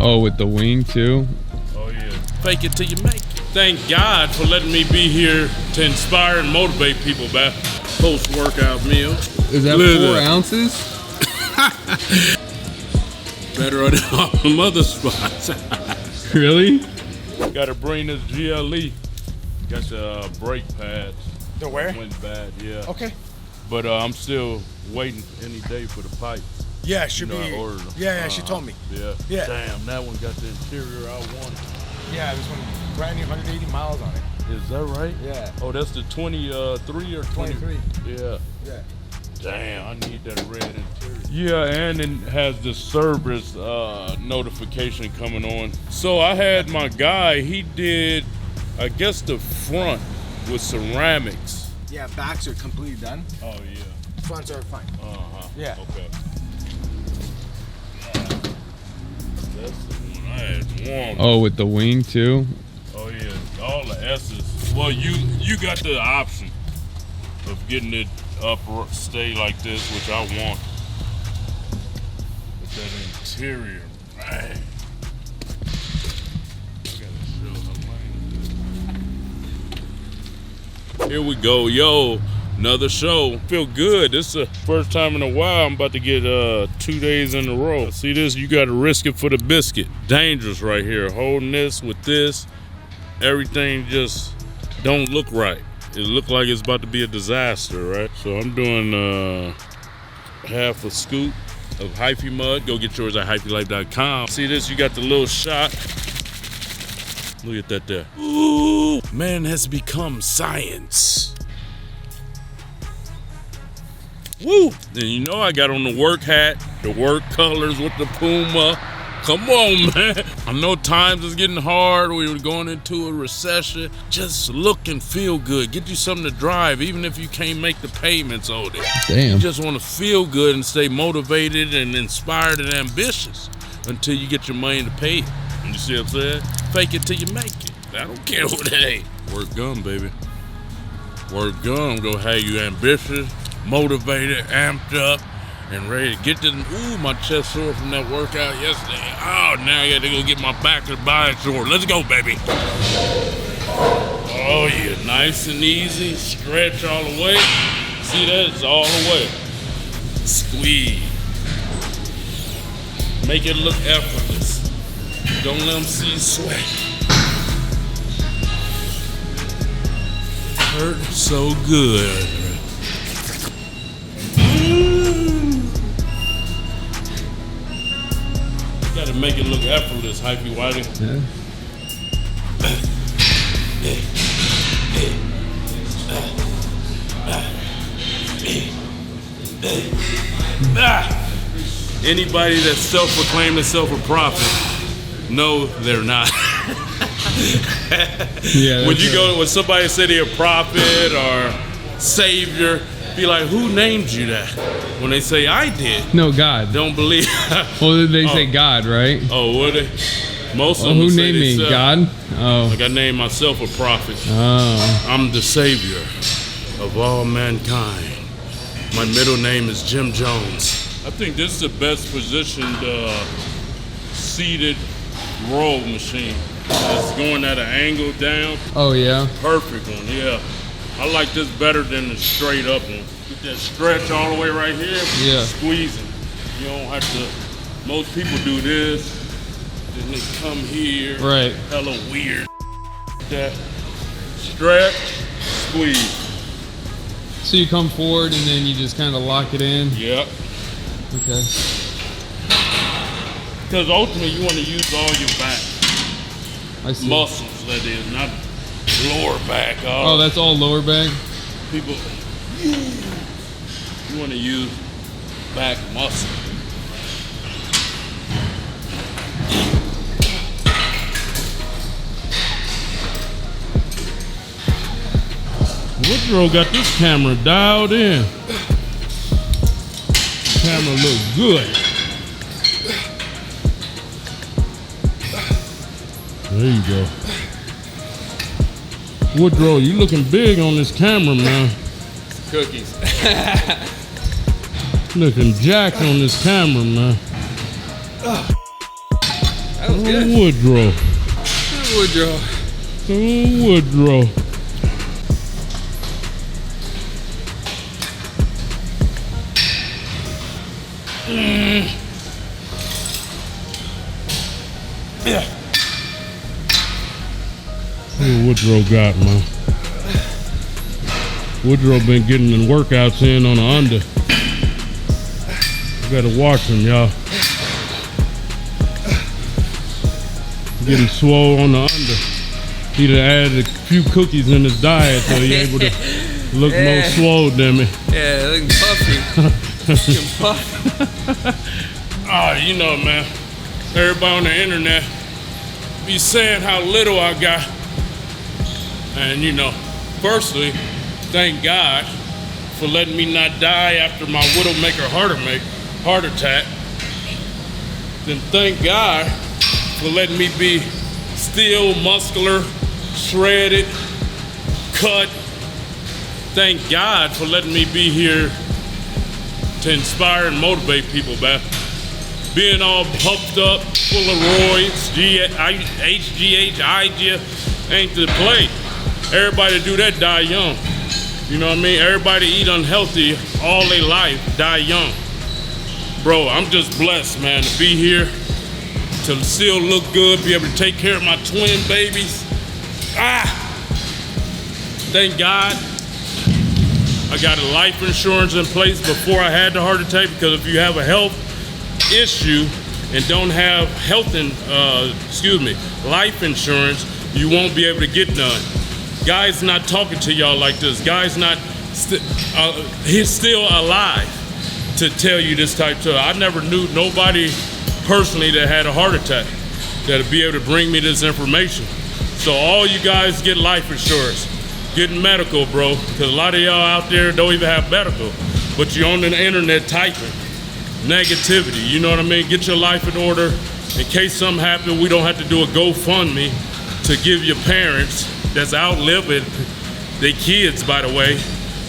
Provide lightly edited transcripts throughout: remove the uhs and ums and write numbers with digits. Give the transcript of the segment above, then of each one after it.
Oh, with the wing too? Oh yeah. Fake it till you make it. Thank God for letting me be here to inspire and motivate people about post-workout meal. Is that 4 ounces? Better than all them other spots. Really? Gotta bring this GLE. Got the brake pads. The where? Went bad, yeah. Okay. But I'm still waiting any day for the pipe. Yeah, it should be. I ordered them. Yeah, she told me. Yeah. Yeah. Damn, that one got the interior I wanted. Yeah, this one brand new, 180 miles on it. Is that right? Yeah. Oh, that's the 23 or 20? 23. Yeah. Yeah. Damn, I need that red interior. Yeah, and it has the service notification coming on. So I had my guy, he did, I guess, the front with ceramics. Yeah, backs are completely done. Oh, yeah. Fronts are fine. Uh-huh. Yeah. Okay. That's the one I had warm. Oh, with the wing too? Oh, yeah. All the S's. Well, you got the option of getting it up, stay like this, which I want. But that interior, man. I gotta show how Here we go, yo. Another show. Feel good. This is the first time in a while I'm about to get 2 days in a row. See this? You gotta risk it for the biscuit. Dangerous right here. Holding this with this. Everything just don't look right. It looked like it's about to be a disaster, right? So I'm doing half a scoop of Hyphy mud. Go get yours at hyphylife.com. See this? You got the little shot. Look at that there. Ooh, man has become science. Woo! And you know I got on the work hat, the work colors with the Puma. Come on, man. I know times is getting hard. We were going into a recession. Just look and feel good. Get you something to drive, even if you can't make the payments on it. Damn. You just want to feel good and stay motivated and inspired and ambitious until you get your money to pay it. You see what I'm saying? Fake it till you make it. I don't care what it ain't. Work gun, baby. Work gun gonna have you ambitious, motivated, amped up, and ready to get to the, ooh, my chest sore from that workout yesterday. Oh, now I got to go get my back and body sore. Let's go, baby. Oh, yeah, nice and easy. Stretch all the way. See that? It's all the way. Squeeze. Make it look effortless. Don't let them see you sweat. Hurt so good. Gotta make it look effortless, Hyphy Whiting. Yeah. Anybody that's self-proclaimed themselves a prophet, no, they're not. Yeah. When somebody say they're a prophet or savior, be like, who named you that? When they say I did, No, God. don't believe. Well, they say God, right? Oh, would they? Most of Oh, them who say named me? themselves. God? Oh. Like I named myself a prophet. Oh. I'm the savior of all mankind. My middle name is Jim Jones. I think this is the best positioned seated roll machine. It's going at an angle down. Oh, yeah. Perfect one, yeah. I like this better than the straight up one. Get that stretch all the way right here. Yeah. Squeezing. You don't have to, most people do this. Then they come here. Right. Hella weird. That stretch, squeeze. So you come forward and then you just kind of lock it in? Yep. Okay. Because ultimately you want to use all your back I see. muscles, that is, not lower back. Oh, that's all lower back? People, you want to use back muscle. Woodrow got this camera dialed in. Camera look good. There you go. Woodrow, you looking big on this camera, man. Cookies. Looking jacked on this camera, man. That was good. Woodrow. Woodrow. Woodrow. What Woodrow got, man? Woodrow been getting the workouts in on the under. You gotta watch him, y'all. Getting swole on the under. He done added a few cookies in his diet so he able to look more swole than me. Yeah, looking puffy. Looking puffy. Oh, you know, man. Everybody on the internet be saying how little I got. And you know, firstly, thank God for letting me not die after my Widowmaker heart attack. Then thank God for letting me be still muscular, shredded, cut. Thank God for letting me be here to inspire and motivate people, man. Being all puffed up, full of roids, HGH, IG, ain't the play. Everybody do that die young. You know what I mean? Everybody eat unhealthy all their life, die young. Bro, I'm just blessed, man, to be here, to still look good, be able to take care of my twin babies. Thank God I got a life insurance in place before I had the heart attack, because if you have a health issue and don't have life insurance, you won't be able to get none. Guy's not talking to y'all like this. Guy's not, he's still alive to tell you this type of stuff. I never knew nobody personally that had a heart attack that'd be able to bring me this information. So all you guys get life insurance, get medical, bro, because a lot of y'all out there don't even have medical, but you're on the internet typing negativity, you know what I mean? Get your life in order. In case something happens, we don't have to do a GoFundMe to give your parents that's outliving their kids, by the way,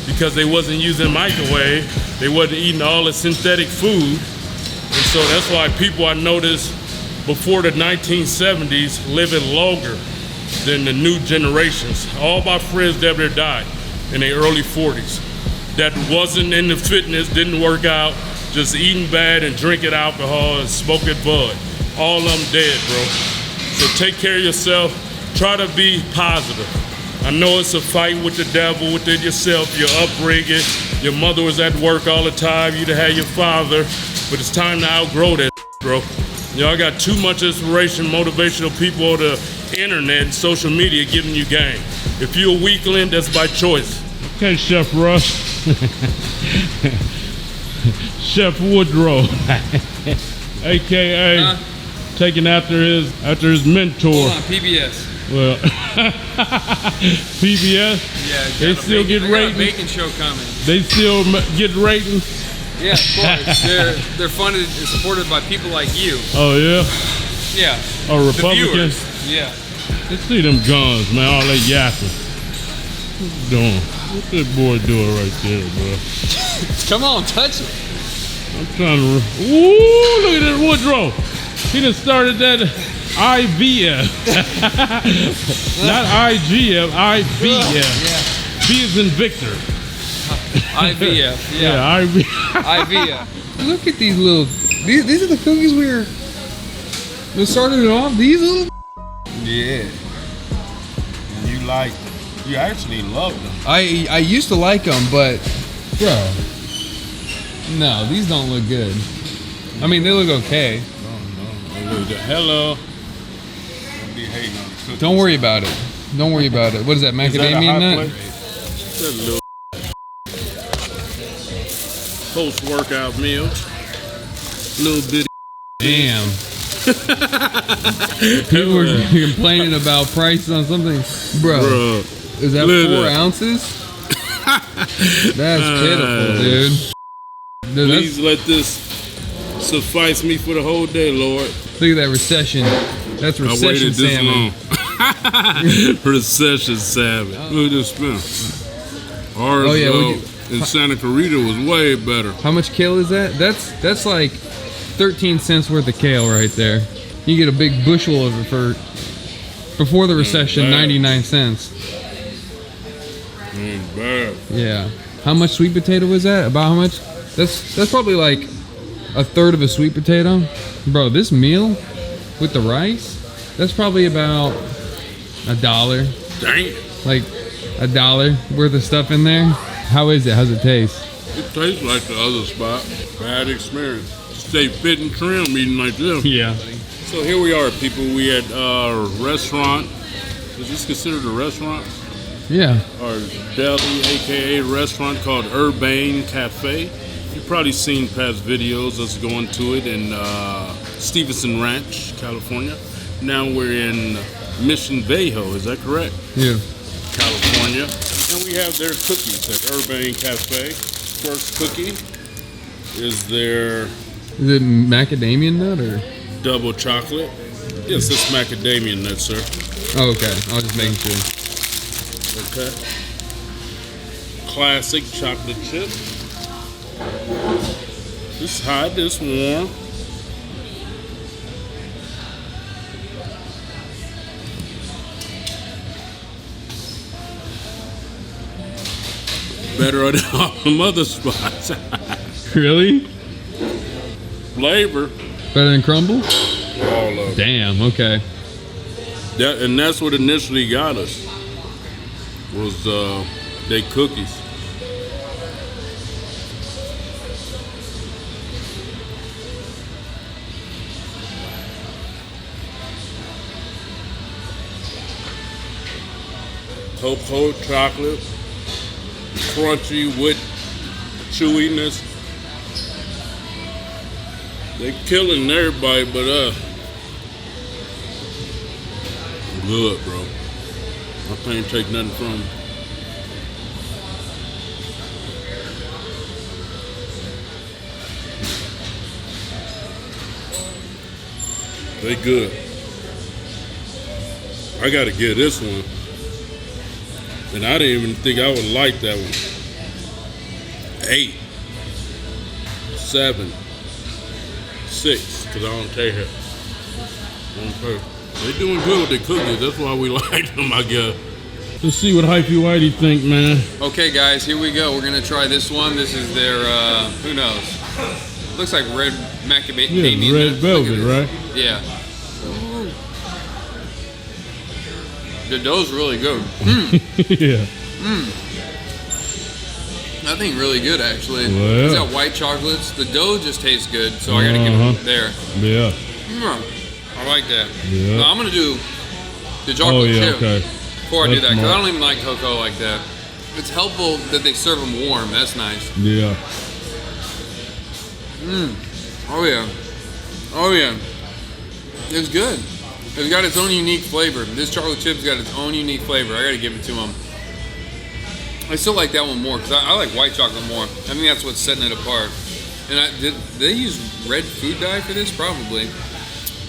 because they wasn't using microwave, they wasn't eating all the synthetic food. And so that's why people I noticed before the 1970s living longer than the new generations. All my friends that ever died in their early 40s. That wasn't into fitness, didn't work out, just eating bad and drinking alcohol and smoking bud. All of them dead, bro. So take care of yourself. Try to be positive. I know it's a fight with the devil, within yourself, your upbringing. Your mother was at work all the time. You'd have had your father. But it's time to outgrow that, bro. Y'all got too much inspiration, motivational people on the internet and social media giving you game. If you're a weakling, that's by choice. Okay, Chef Russ. Chef Woodrow. AKA taking after his mentor. Hold on, PBS. Well, PBS? Yeah, they still get ratings. Bacon show coming. They still get ratings. Yeah, of course. They're funded and supported by people like you. Oh yeah. Yeah. Oh, Republicans. Yeah. Let's see them guns, man. All that yapping. What's he doing? What's that boy doing right there, bro? Come on, touch it. I'm trying to. Ooh, look at that Woodrow. He done started that IVF. Not IGF, IVF. Yeah. V is in Victor. IVF. Yeah, IVF. IVF. Look at these little. These are the cookies we started it off. These little. Yeah. And you like them. You actually love them. I used to like them, but bro, no, these don't look good. I mean, they look okay. No. Hello. Don't be hating on the cookies. Don't worry about it. Don't worry about it. What is that, macadamia nut? That little post-workout meal. Little bitty. Damn. People were complaining about prices on something. Bro, is that 4 ounces? That's pitiful, dude. Please let this suffice me for the whole day, Lord. Look at that recession. That's recession I waited this salmon. long. Recession salmon. Look at this spin. Ours in Santa Clarita was way better. How much kale is that? That's like 13 cents worth of kale right there. You get a big bushel of it for, before the recession, 99 cents. Bad. Yeah. How much sweet potato was that? About how much? That's probably like a third of a sweet potato. Bro, this meal with the rice, that's probably about $1. Dang. Like $1 worth of stuff in there. How is it? How's it taste? It tastes like the other spot. Bad experience. Stay fit and trim eating like this. Yeah. So here we are, people. We at a restaurant. Is this considered a restaurant? Yeah. Or deli, aka restaurant called Urbane Cafe. You've probably seen past videos. Let's go into it in Stevenson Ranch, California. Now we're in Mission Viejo. Is that correct? Yeah. California. And we have their cookies at Urbane Cafe. First cookie is their Is it macadamia nut or? double chocolate. Yes, it's macadamia nut, sir. Oh, okay. I was just making sure. Okay. Classic chocolate chip. This hot, this warm. Better than all them other spots. Really? Flavor. Better than crumble? All of it. Damn. Okay. And that's what initially got us. Was they cookies. Cocoa chocolate, crunchy with chewiness. They killing everybody, but good, bro. I can't take nothing from them. They good. I gotta get this one. And I didn't even think I would like that one. 8, 7, 6, because I don't take it. They're doing good with the cookies. That's why we like them, I guess. Let's see what Hypey Whitey think, man. Okay, guys, here we go. We're gonna try this one. This is their who knows? Looks like red macadamia. Yeah, red velvet, right? Yeah. Ooh. The dough's really good. Yeah. That thing really good, actually. Well. It's got white chocolates. The dough just tastes good, so I gotta give it there. Yeah. I like that. Yeah. Now, I'm gonna do the chocolate chip okay. before I do That's that, because I smart. don't even like cocoa like that. It's helpful that they serve them warm. That's nice. Yeah. Oh yeah. Oh yeah. It's good. It's got its own unique flavor. This chocolate chip's got its own unique flavor. I gotta give it to them. I still like that one more because I like white chocolate more. I think that's what's setting it apart. And did they use red food dye for this? Probably.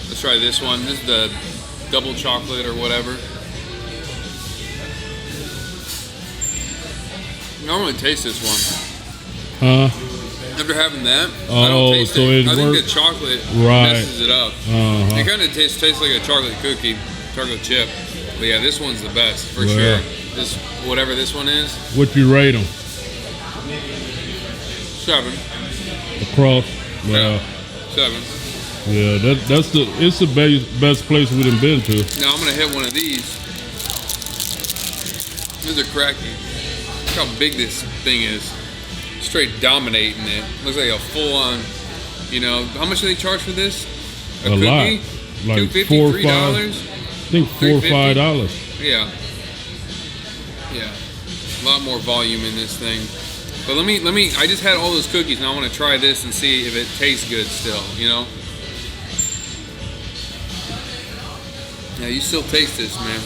Let's try this one. This is the double chocolate or whatever. I don't really taste this one. After having that, I don't taste so it. it I think works- the chocolate Right. messes it up. It kind of tastes like a chocolate cookie, chocolate chip. But yeah, this one's the best for Yeah. sure. This whatever this one is, What you rate them? 7. Across? Well, 7. yeah, it's the best place we done been to. Now I'm gonna hit one of these. These are cracky. Look how big this thing is. Straight dominating it. Looks like a full-on. You know, how much do they charge for this? A lot. Like $2.50, $4 or $3. I think $4 or $5. Yeah. Yeah. A lot more volume in this thing. But let me, I just had all those cookies and I want to try this and see if it tastes good still, you know? Yeah, you still taste this, man.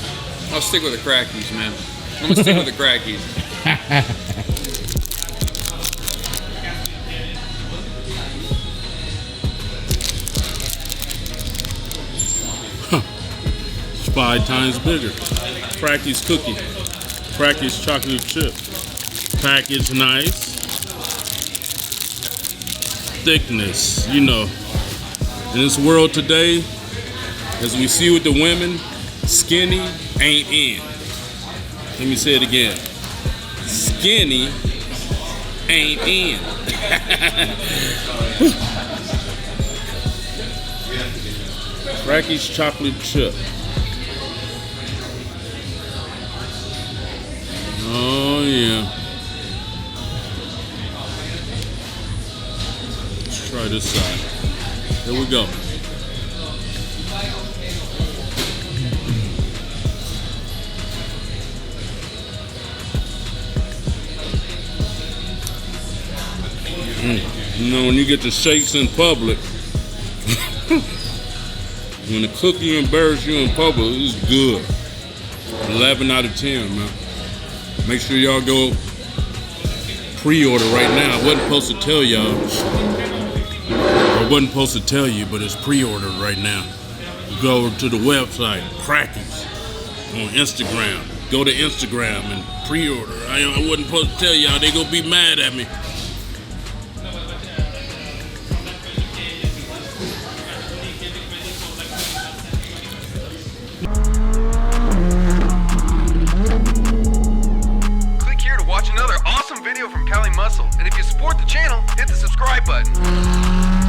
I'll stick with the crackies, man. I'm gonna stick with the crackies. It's 5 times bigger. Cracky's cookie. Cracky's chocolate chip. Package nice. Thickness, you know. In this world today, As we see with the women, skinny ain't in. Let me say it again. Skinny ain't in. Frankie's chocolate chip. Oh yeah. Let's try this side. Here we go. You know, when you get the shakes in public, when the cookie embarrass you in public, it's good. 11 out of 10, man. Make sure y'all go pre-order right now. I wasn't supposed to tell y'all. I wasn't supposed to tell you, but it's pre-ordered right now. Go to the website, Crackies, on Instagram. Go to Instagram and pre-order. I wasn't supposed to tell y'all. They gonna be mad at me. Watch another awesome video from Cali Muscle, and if you support the channel, hit the subscribe button.